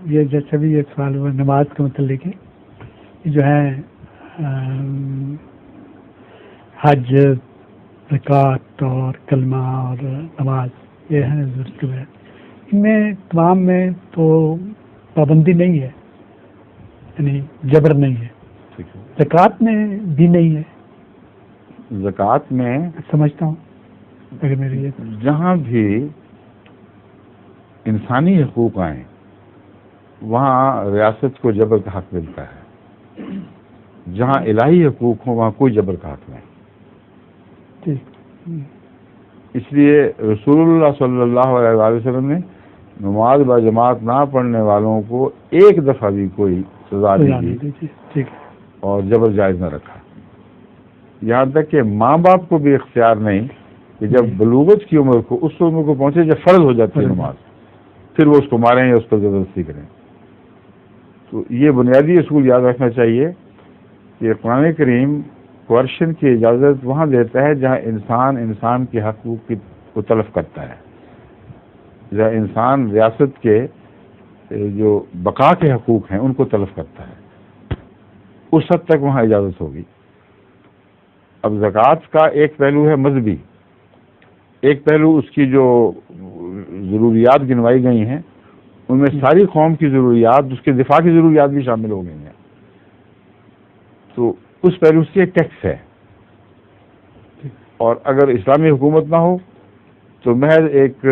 یہ جیسے بھی یہ سوال ہوا نماز کے متعلق ہے، جو ہے حج، زکوٰۃ اور کلمہ اور نماز، یہ ہیں ضرورت ہے. ان میں تمام میں تو پابندی نہیں ہے، یعنی جبر نہیں ہے. زکوٰۃ میں بھی نہیں ہے. زکوٰۃ میں سمجھتا ہوں اگر میری جہاں بھی انسانی حقوق آئیں وہاں ریاست کو جبر کا حق ملتا ہے. جہاں الہی حقوق ہوں وہاں کوئی جبر کا حق نہیں. اس لیے رسول اللہ صلی اللہ علیہ وآلہ وسلم نے نماز با جماعت نہ پڑھنے والوں کو ایک دفعہ بھی کوئی سزا نہیں دی اور جبر جائز نہ رکھا. یہاں تک کہ ماں باپ کو بھی اختیار نہیں کہ جب بلوغت کی عمر کو اس عمر کو پہنچے جب فرض ہو جاتی ہے نماز، پھر وہ اس کو ماریں یا اس پر زبردستی کریں. تو یہ بنیادی اصول یاد رکھنا چاہیے کہ قرآن کریم کوارشن کی اجازت وہاں دیتا ہے جہاں انسان کے حقوق کو تلف کرتا ہے. جہاں انسان ریاست کے جو بقا کے حقوق ہیں ان کو تلف کرتا ہے، اس حد تک وہاں اجازت ہوگی. اب زکوٰۃ کا ایک پہلو ہے مذہبی، ایک پہلو اس کی جو ضروریات گنوائی گئی ہیں ان میں ساری قوم کی ضروریات، اس کے دفاع کی ضروریات بھی شامل ہو گئی ہیں. تو اس پہلو سے ایک ٹیکس ہے، اور اگر اسلامی حکومت نہ ہو تو محض ایک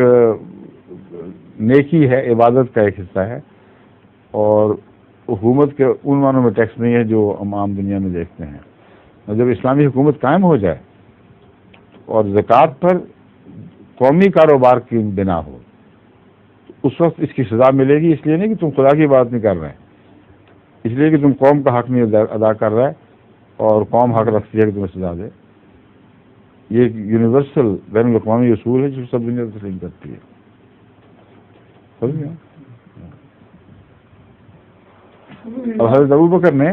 نیکی ہے، عبادت کا ایک حصہ ہے، اور حکومت کے ان معنوں میں ٹیکس نہیں ہے جو ہم عام دنیا میں دیکھتے ہیں. اور جب اسلامی حکومت قائم ہو جائے اور زکوٰۃ پر قومی کاروبار کی بنا ہو تو اس وقت اس کی سزا ملے گی. اس لیے نہیں کہ تم خدا کی بات نہیں کر رہے ہیں، اس لیے کہ تم قوم کا حق نہیں ادا کر رہا ہے اور قوم حق رکھتی ہے کہ تمہیں سزا دے. یہ ایک یونیورسل بین الاقوامی اصول ہے جو سب دنیا تسلیم کرتی ہے. اور حضرت ابوبکر نے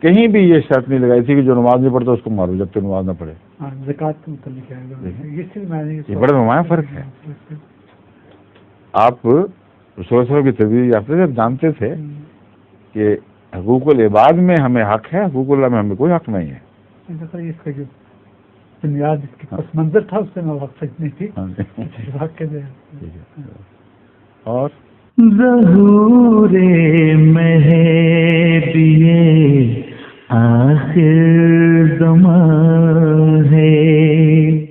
کہیں بھی یہ شرط نہیں لگائی تھی کہ جو نماز نہیں پڑھتا اس کو مارو جب تک نماز نہ پڑھے. زکوٰۃ کے متعلق یہ بڑا نمایاں فرق ہے. آپ رسول اللہ کی تربیت یافتہ جب جانتے تھے کہ حقوق العباد میں ہمیں حق ہے، حقوق اللہ میں ہمیں کوئی حق نہیں ہے. اس کا جو بنیاد اس کی پس منظر تھا اس سے میں واقف نہیں تھی. اور ظہور مہدی آخر زمان ہے.